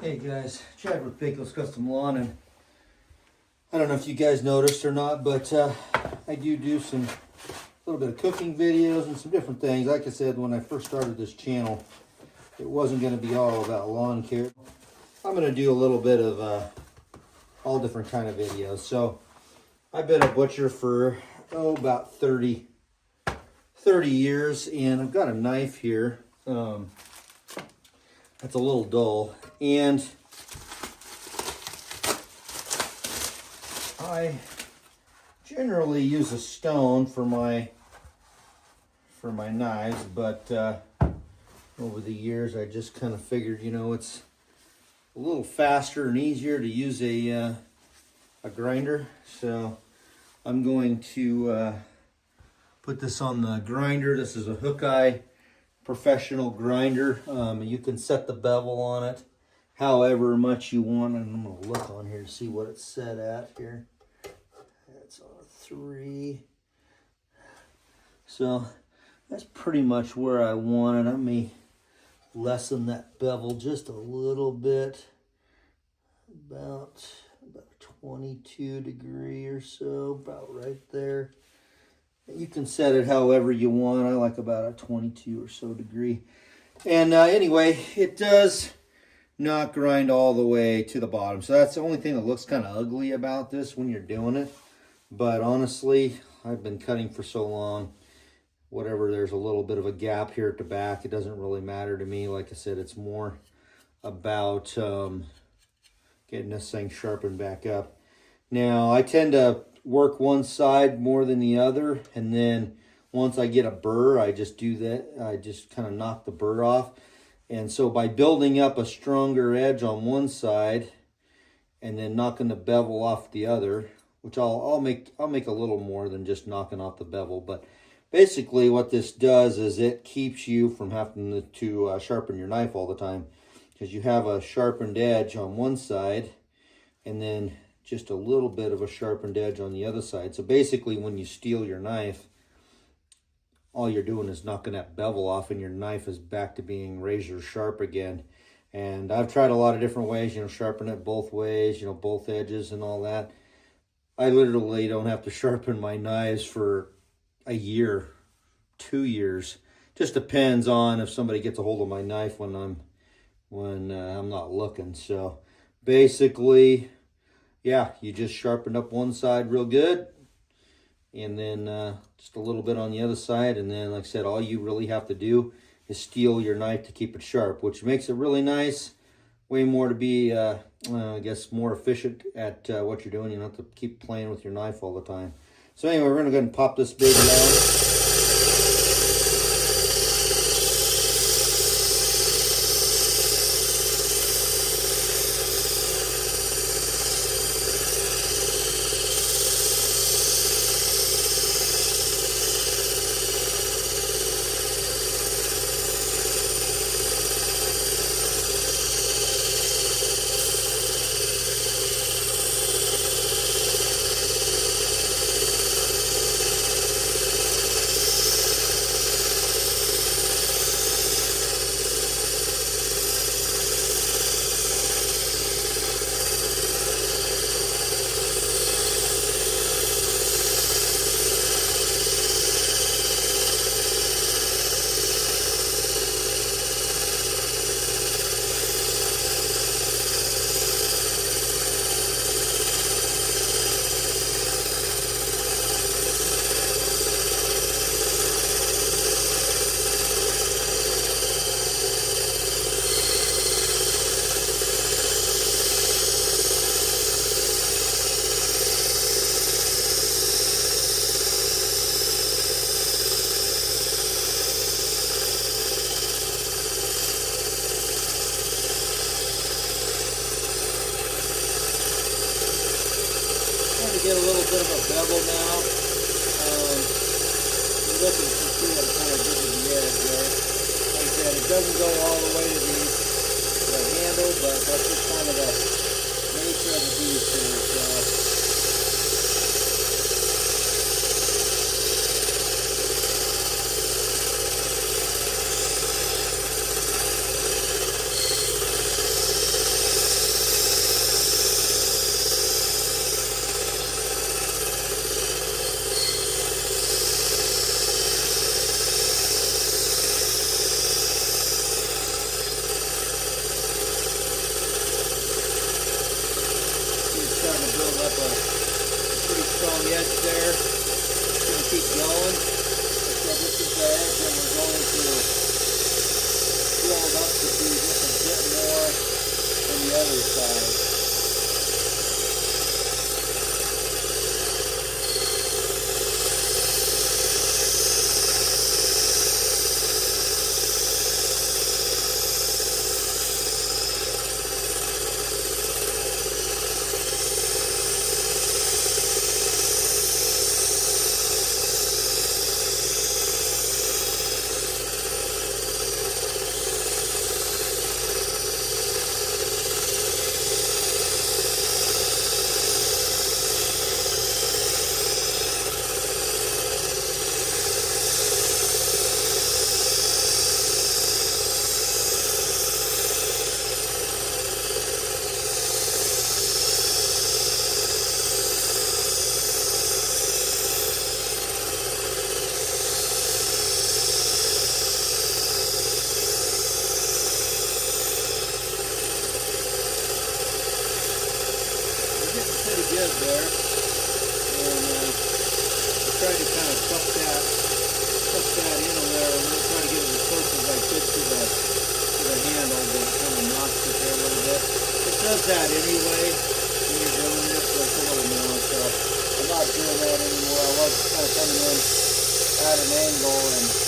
Hey guys, Chad with BAKO'S Custom Lawn, and I don't know if you guys noticed or not, but I do some little bit of cooking videos and some different things. Like I said, when I first started this channel, it wasn't going to be all about lawn care. I'm going to do a little bit of all different kind of videos. So I've been a butcher for about 30 years, and I've got a knife here. That's a little dull, and I generally use a stone for my knives, but over the years I just kind of figured, you know, it's a little faster and easier to use a grinder. So I'm going to put this on the grinder. This is a Hookeye professional grinder. You can set the bevel on it however much you want, and I'm going to look on here to see what it's set at here. It's on a 3. So that's pretty much where I want it. I may lessen that bevel just a little bit, about 22 degree or so, about right there. You can set it however you want. I like about a 22 or so degree. And anyway, it does not grind all the way to the bottom. So that's the only thing that looks kind of ugly about this when you're doing it. But honestly, I've been cutting for so long. Whatever, there's a little bit of a gap here at the back, it doesn't really matter to me. Like I said, it's more about getting this thing sharpened back up. Now, I tend to work one side more than the other, and then once I get a burr, I just do that. I just kind of knock the burr off. And so by building up a stronger edge on one side and then knocking the bevel off the other, which I'll make a little more than just knocking off the bevel, but basically what this does is it keeps you from having to sharpen your knife all the time, because you have a sharpened edge on one side and then just a little bit of a sharpened edge on the other side. So basically when you steel your knife, all you're doing is knocking that bevel off, and your knife is back to being razor sharp again. And I've tried a lot of different ways, you know, sharpen it both ways, you know, both edges and all that. I literally don't have to sharpen my knives for a year, 2 years. Just depends on if somebody gets a hold of my knife when I'm not looking. So basically, yeah, you just sharpen up one side real good, and then just a little bit on the other side, and then, like I said, all you really have to do is steel your knife to keep it sharp, which makes it really nice. Way more to be, I guess, more efficient at what you're doing. You don't have to keep playing with your knife all the time. So anyway, we're going to go ahead and pop this baby out. Get a little bit of a bevel now. You're looking to see it kind of get to the edge there. Like I said, it doesn't go all the way to the handle, but that's just kind of the nature of the beast here. So the edge there. Just going to keep going. So this is the edge, and we're going to fill it up to be just a bit more than the other side. Pretty good there, and I tried to kind of tuck that in there, and then try to get it as close as I could to the handle, but it kind of knocks it there a little bit. It does that anyway when you're doing this, but it's a little more, so I'm not doing that anymore. I was kind of coming in at an angle, and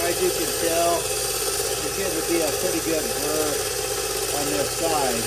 as you can tell, there's going to be a pretty good burr on this side,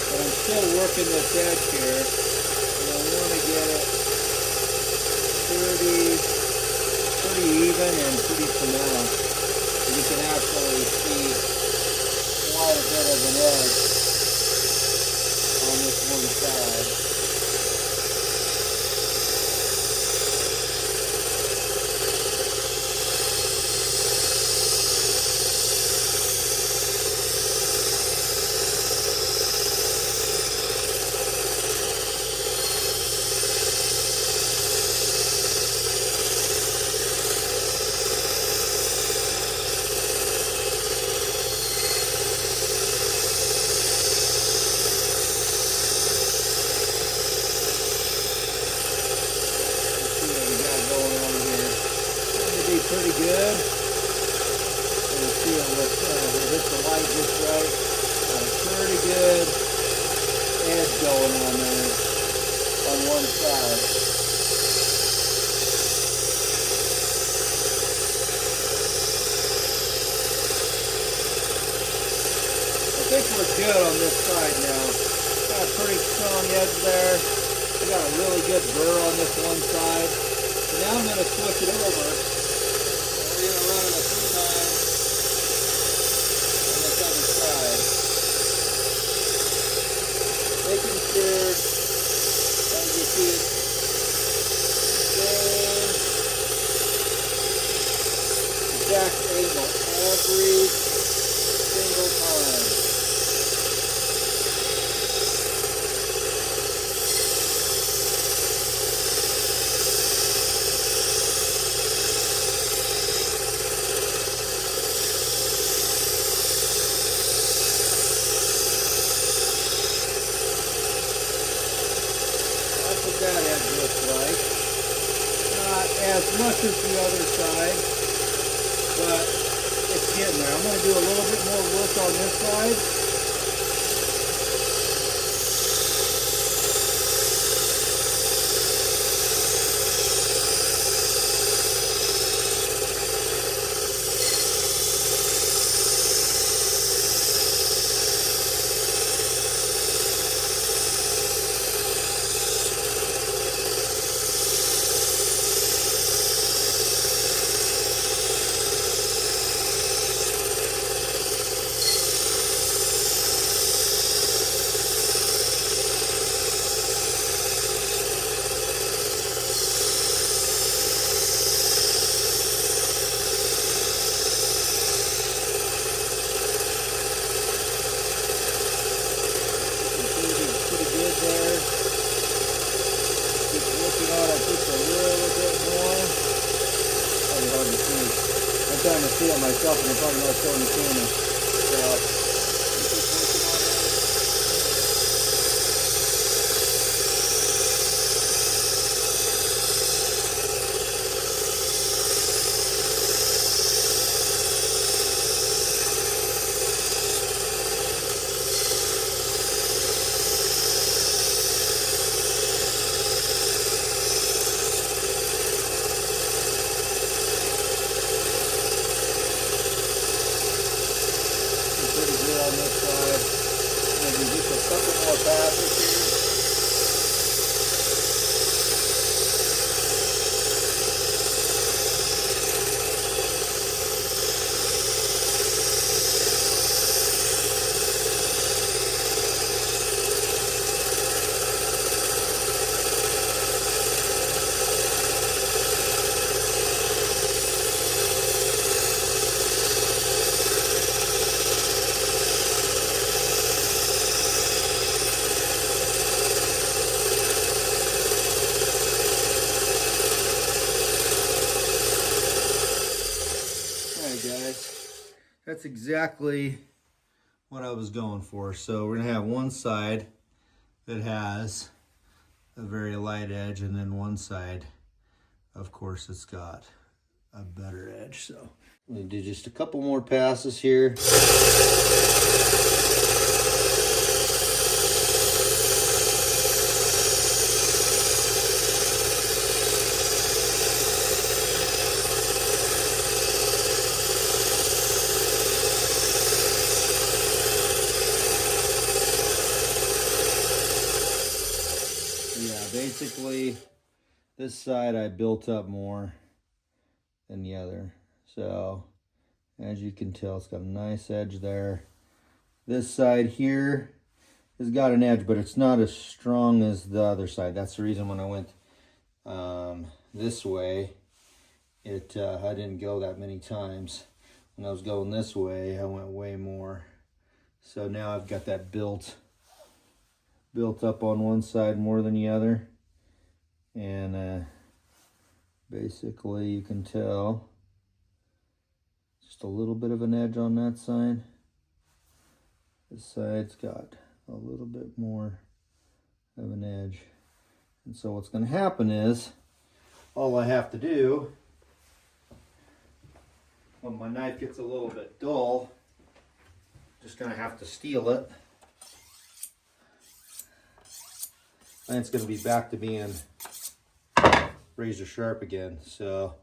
but I'm still working this edge here, and I want to get it pretty even and pretty pronounced. And you can actually see quite a bit of an edge on this one side. Pretty good. We'll see if we'll hit the light just right. Got a pretty good edge going on there on one side. I think we're good on this side now. Got a pretty strong edge there. We got a really good burr on this one side. So now I'm going to switch it over. We're going to run it a few times on this other side, making sure that you see it same exact angle every single time. That edge looks like. Not as much as the other side, but it's getting there. I'm going to do a little bit more work on this side. myself and I'm talking about showing the camera. So, pretty good on this side. Maybe just a couple more passes here. Guys, that's exactly what I was going for. So we're gonna have one side that has a very light edge, and then one side, of course, it's got a better edge. So I'm gonna do just a couple more passes here. Basically, this side I built up more than the other. So, as you can tell, it's got a nice edge there. This side here has got an edge, but it's not as strong as the other side. That's the reason when I went this way, I didn't go that many times. When I was going this way, I went way more. So now I've got that built up on one side more than the other. And basically you can tell just a little bit of an edge on that side. This side's got a little bit more of an edge. And so what's going to happen is, all I have to do, when my knife gets a little bit dull, just going to have to steel it. And it's going to be back to being razor sharp again. So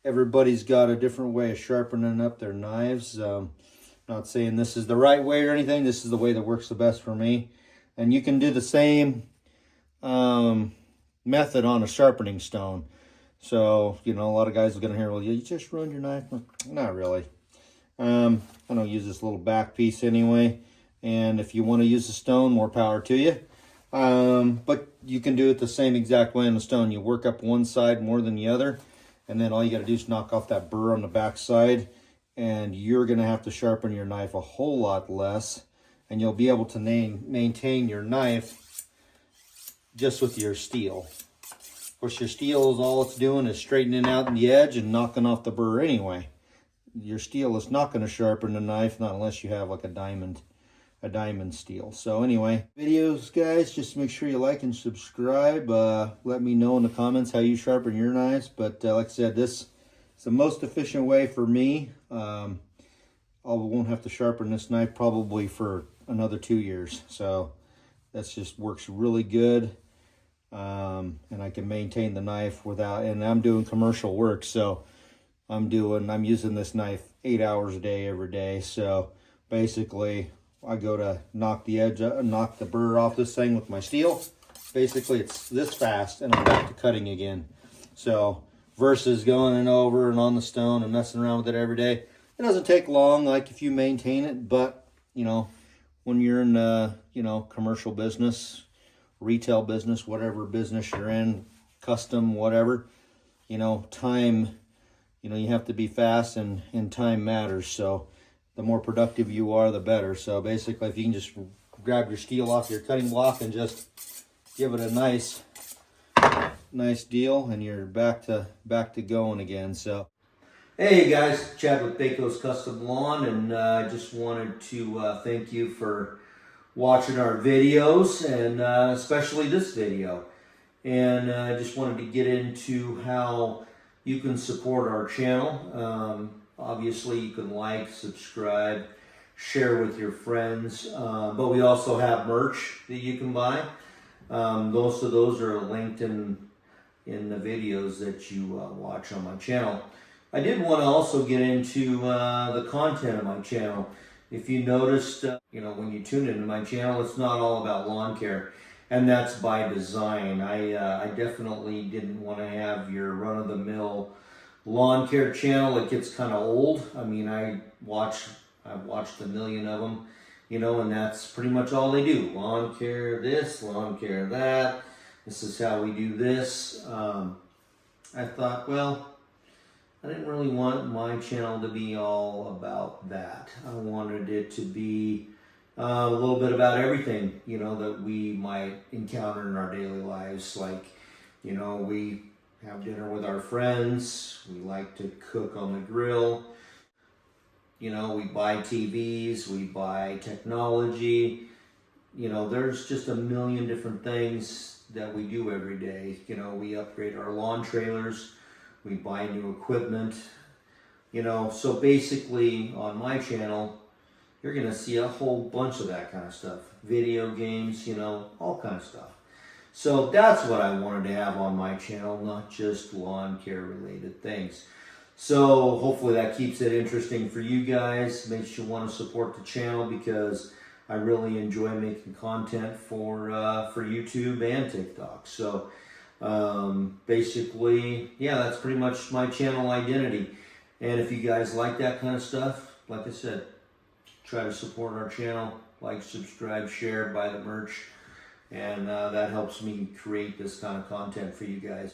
everybody's got a different way of sharpening up their knives. Not saying this is the right way or anything. This is the way that works the best for me. And you can do the same method on a sharpening stone. So, you know, a lot of guys are going to hear, well, you just ruined your knife. Not really. I don't use this little back piece anyway. And if you want to use a stone, more power to you. But you can do it the same exact way on the stone. You work up one side more than the other, and then all you got to do is knock off that burr on the back side, and you're going to have to sharpen your knife a whole lot less, and you'll be able to maintain your knife just with your steel. Of course, your steel is all it's doing is straightening out the edge and knocking off the burr anyway. Your steel is not going to sharpen the knife, not unless you have like a diamond steel. So anyway, videos, guys, just make sure you like and subscribe. Let me know in the comments how you sharpen your knives. But like I said, this is the most efficient way for me. I won't have to sharpen this knife probably for another 2 years. So that just works really good. And I can maintain the knife without, and I'm doing commercial work, so I'm using this knife 8 hours a day every day. So basically, I go to knock the edge up, knock the burr off this thing with my steel. Basically, it's this fast, and I'm back to cutting again. So versus going and over and on the stone and messing around with it every day, it doesn't take long, like if you maintain it. But you know, when you're in commercial business, retail business, whatever business you're in, custom, whatever, time, you have to be fast, and time matters. So the more productive you are, the better. So basically, if you can just grab your steel off your cutting block and just give it a nice deal, and you're back to going again. So Hey guys, Chad with BAKO'S Custom Lawn, and I just wanted to thank you for watching our videos, and especially this video. And I just wanted to get into how you can support our channel. Obviously, you can like, subscribe, share with your friends, but we also have merch that you can buy. Most of those are linked in the videos that you watch on my channel. I did want to also get into the content of my channel. If you noticed, when you tune into my channel, it's not all about lawn care, and that's by design. I definitely didn't want to have your run-of-the-mill lawn care channel. It gets kind of old. I mean, I've watched a million of them, and that's pretty much all they do. Lawn care this, lawn care that. This is how we do this. I thought, well, I didn't really want my channel to be all about that. I wanted it to be a little bit about everything, that we might encounter in our daily lives. Like, we have dinner with our friends. We like to cook on the grill. We buy TVs, we buy technology. There's just a million different things that we do every day. We upgrade our lawn trailers. We buy new equipment, so basically on my channel, you're going to see a whole bunch of that kind of stuff. Video games, all kind of stuff. So that's what I wanted to have on my channel, not just lawn care related things. So hopefully that keeps it interesting for you guys, makes you want to support the channel, because I really enjoy making content for YouTube and TikTok. So basically, yeah, that's pretty much my channel identity. And if you guys like that kind of stuff, like I said, try to support our channel, like, subscribe, share, buy the merch, and that helps me create this kind of content for you guys.